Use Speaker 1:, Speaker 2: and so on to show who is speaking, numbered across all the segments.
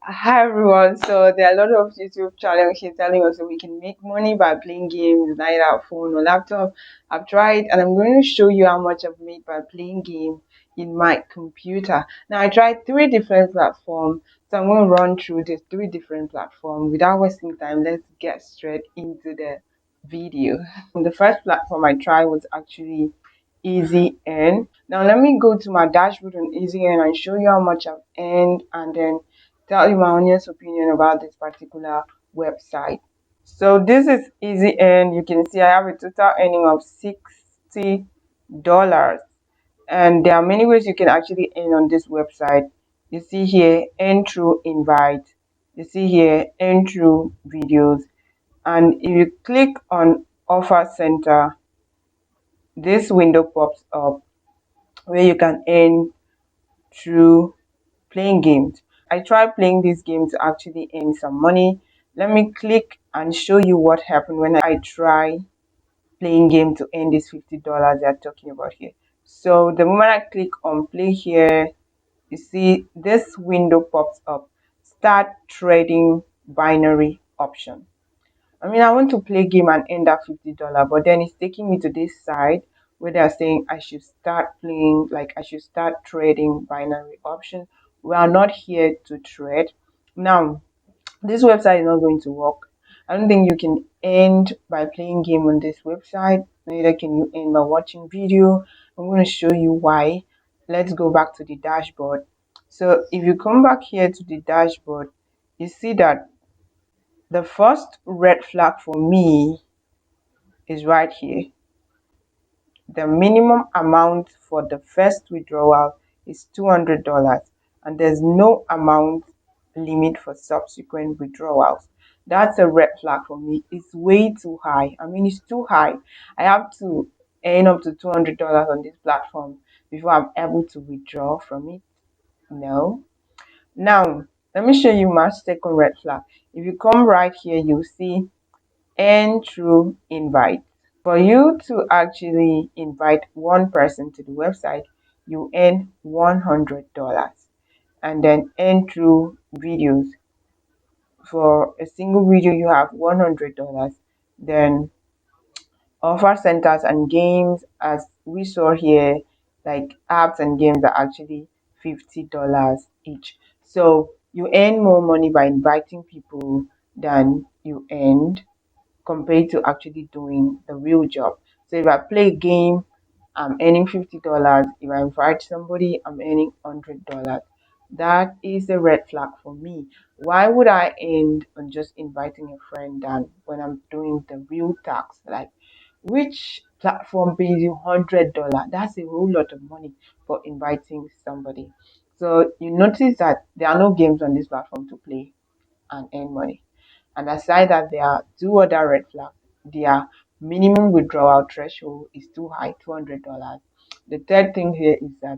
Speaker 1: Hi everyone. So there are a lot of YouTube channels here telling us that we can make money by playing games, either our phone or laptop. I've tried and I'm going to show you how much I've made by playing game in my computer. Now I tried three different platforms, so I'm going to run through these three different platforms without wasting time. Let's get straight into the video. The first platform I tried was actually Easy Earn. Now let me go to my dashboard on Easy Earn and show you how much I've earned and then tell you my honest opinion about this particular website. So this is Easy Earn. You can see I have a total earning of $60, and there are many ways you can actually earn on this website. You see here earn through invite, you see here earn through videos, and if you click on offer center, this window pops up where you can earn through playing games. I tried playing this game to actually earn some money. Let me click and show you what happened when I try playing game to earn this $50 they're talking about here. So the moment I click on play here, you see this window pops up, start trading binary option. I want to play game and earn that $50, but then it's taking me to this side where they're saying I should start playing, like I should start trading binary option. We are not here to trade. Now, this website is not going to work. I don't think you can earn by playing game on this website. Neither can you earn by watching video. I'm going to show you why. Let's go back to the dashboard. So if you come back here to the dashboard, you see that the first red flag for me is right here. The minimum amount for the first withdrawal is $200, and there's no amount limit for subsequent withdrawals. That's a red flag for me. It's way too high. It's too high. I have to earn up to $200 on this platform before I'm able to withdraw from it. No. Now, let me show you my second red flag. If you come right here, you'll see earn through invite. For you to actually invite one person to the website, you earn $100, and then earn through videos. For a single video, you have $100. Then offer centers and games, as we saw here, like apps and games are actually $50 each. So you earn more money by inviting people than you earned compared to actually doing the real job. So if I play a game, I'm earning $50. If I invite somebody, I'm earning $100. That is a red flag for me. Why would I end on just inviting a friend than when I'm doing the real task? Like, which platform pays you $100? That's a whole lot of money for inviting somebody. So you notice that there are no games on this platform to play and earn money. And aside that, there are two other red flags. Their minimum withdrawal threshold is too high, $200. The third thing here is that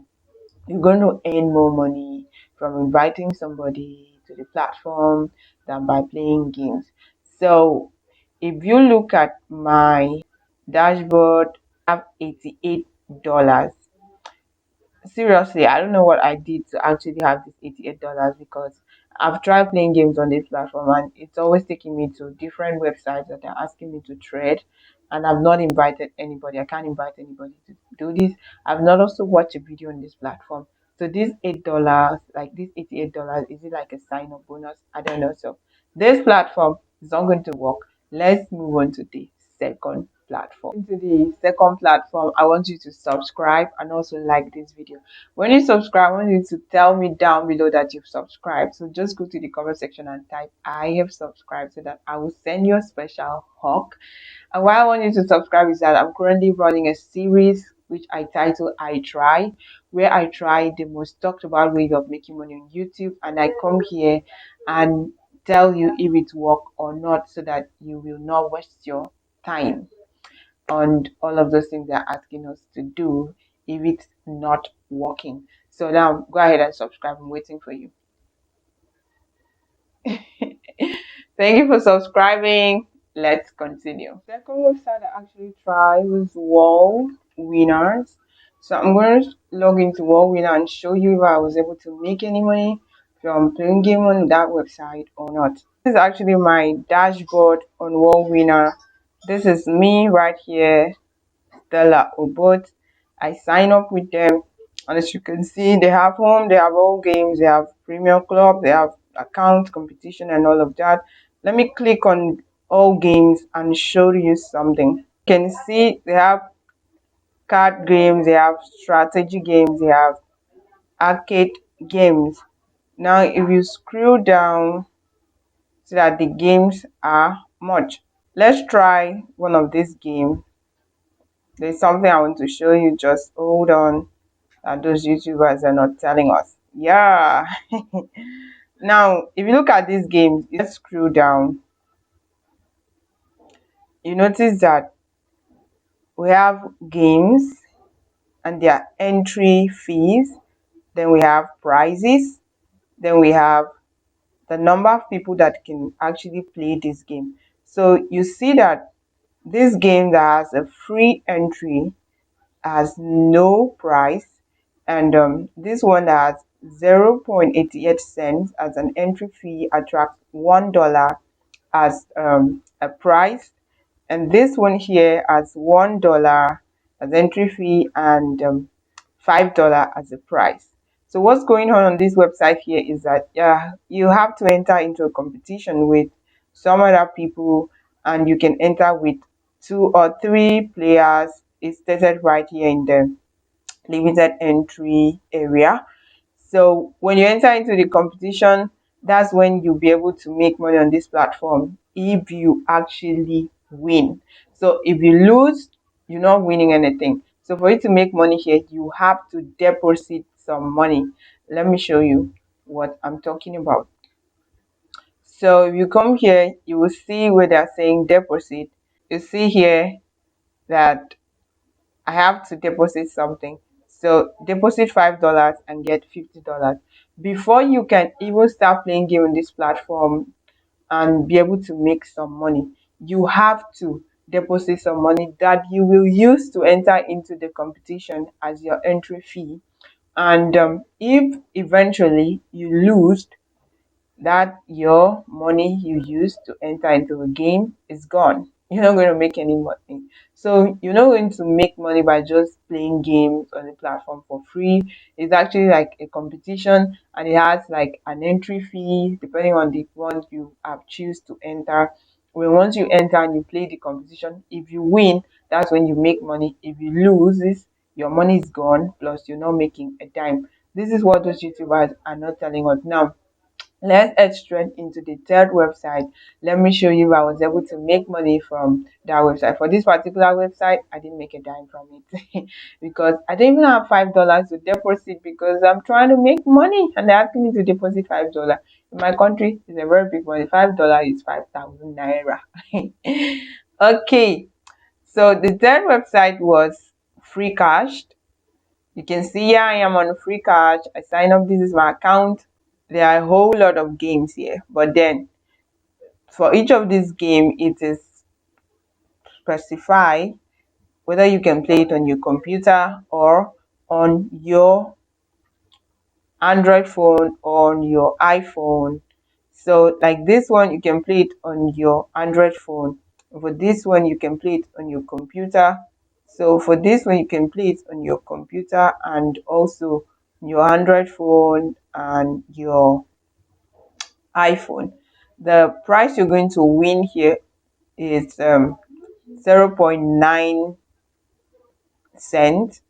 Speaker 1: you're going to earn more money from inviting somebody to the platform than by playing games. So if you look at my dashboard, I have $88. Seriously, I don't know what I did to actually have this $88 because I've tried playing games on this platform and it's always taking me to different websites that are asking me to trade, and I've not invited anybody. I can't invite anybody to do this. I've not also watched a video on this platform. So this $8, like this $88, is it like a sign up bonus? I don't know. So this platform is not going to work. Let's move on to the second platform. Into the second platform, I want you to subscribe and also like this video. When you subscribe, I want you to tell me down below that you've subscribed. So just go to the comment section and type I have subscribed so that I will send you a special hug. And why I want you to subscribe is that I'm currently running a series which I title I Try, where I try the most talked about ways of making money on YouTube, and I come here and tell you if it works or not so that you will not waste your time on all of those things they're asking us to do if it's not working. So now go ahead and subscribe. I'm waiting for you. Thank you for subscribing. Let's continue. Second website I actually tried was Wall Winners. So I'm going to log into Wall Winner and show you if I was able to make any money. from playing game on that website or not. This is actually my dashboard on World Winner. This is me right here, Stella Obot. I sign up with them, and as you can see, they have home, they have all games, they have premium club, they have account competition and all of that. Let me click on all games and show you something. You can see they have card games, they have strategy games, they have arcade games. Now if you scroll down, so that the games are much. Let's try one of these games. There's something I want to show you. Just hold on. And those YouTubers are not telling us. Yeah. Now, if you look at these games, let's scroll down. You notice that we have games and their entry fees. Then we have prizes. Then we have the number of people that can actually play this game. So you see that this game that has a free entry has no price, and this one that has 0.88 cents as an entry fee attracts $1 as a price, and this one here has $1 as entry fee and $5 as a price. So what's going on this website here is that you have to enter into a competition with some other people, and you can enter with 2 or 3 players. It's stated right here in the limited entry area. So when you enter into the competition, that's when you'll be able to make money on this platform if you actually win. So if you lose, you're not winning anything. So for you to make money here, you have to deposit some money. Let me show you what I'm talking about. So if you come here, you will see where they're saying deposit. You see here that I have to deposit something. So deposit $5 and get $50. Before you can even start playing game on this platform and be able to make some money, you have to deposit some money that you will use to enter into the competition as your entry fee. And if eventually you lose, that your money you used to enter into a game is gone. You're not going to make any money. So you're not going to make money by just playing games on the platform for free. It's actually like a competition, and it has like an entry fee depending on the one you have choose to enter. When once you enter and you play the competition, if you win, that's when you make money. If you lose, your money is gone, plus you're not making a dime. This is what those YouTubers are not telling us. Now let's head straight into the third website. Let me show you if I was able to make money from that website. For this particular website, I didn't make a dime from it because I didn't even have $5 to deposit, because I'm trying to make money and they're asking me to deposit $5. In my country, it's a very big money. $5 is 5,000 naira. Okay, so the third website was Free Cash. You can see here I am on Free Cash. I sign up. This is my account. There are a whole lot of games here, but then for each of these games, it is specify whether you can play it on your computer or on your Android phone or on your iPhone. So like this one, you can play it on your Android phone. For this one, you can play it on your computer. So for this one, you can play it on your computer and also your Android phone and your iPhone. The price you're going to win here is 0.9 cents.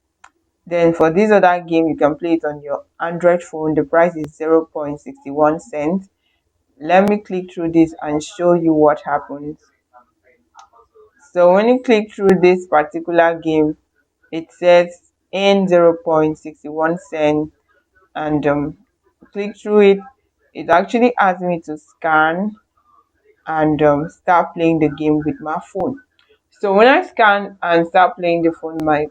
Speaker 1: Then for this other game, you can play it on your Android phone. The price is 0.61 cents. Let me click through this and show you what happens. So when you click through this particular game, it says in 0.61 cents, and click through it. It actually asks me to scan and start playing the game with my phone. So when I scan and start playing the phone my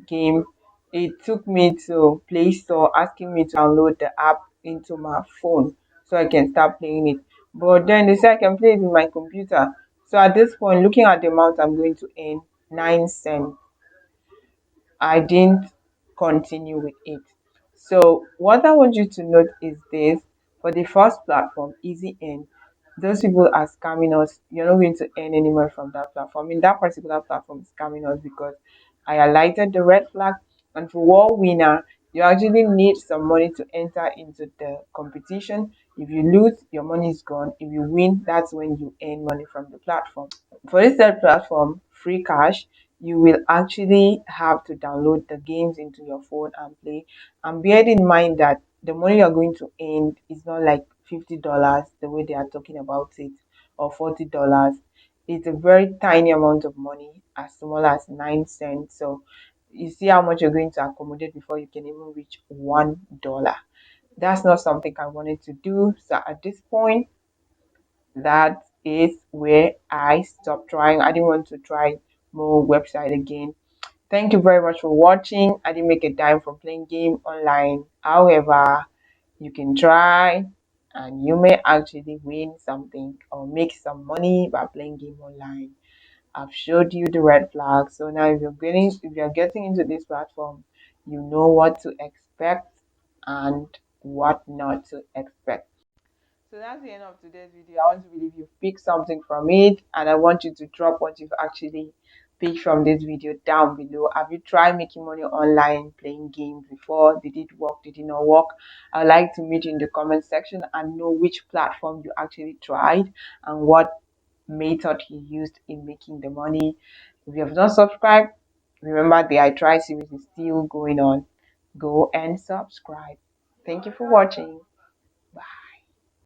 Speaker 1: game, it took me to Play Store asking me to download the app into my phone so I can start playing it. But then they said I can play it with my computer. So at this point, looking at the amount I'm going to earn, 9 cents, I didn't continue with it. So what I want you to note is this: For the first platform, Easy Earn, those people are scamming us. You're not going to earn any money from that platform. In that particular platform is scamming us because I highlighted the red flag. And for world winner, you actually need some money to enter into the competition. If you lose, your money is gone. If you win, that's when you earn money from the platform. For this third platform, Free Cash, you will actually have to download the games into your phone and play. And bear in mind that the money you're going to earn is not like $50 the way they are talking about it, or $40. It's a very tiny amount of money, as small as 9 cents. So you see how much you're going to accommodate before you can even reach $1. That's not something I wanted to do. So at this point, that is where I stopped trying. I didn't want to try more website again. Thank you very much for watching. I didn't make a dime from playing game online. However, you can try and you may actually win something or make some money by playing game online. I've showed you the red flags. So now if you're getting into this platform, you know what to expect and what not to expect. So that's the end of today's video. I want to believe you've picked something from it, and I want you to drop what you've actually picked from this video down below. Have you tried making money online playing games before? Did it work? Did it not work? I'd like to meet you in the comment section and know which platform you actually tried and what method you used in making the money. If you have not subscribed, remember the I Try series is still going on. Go and subscribe. Thank you for watching. Bye.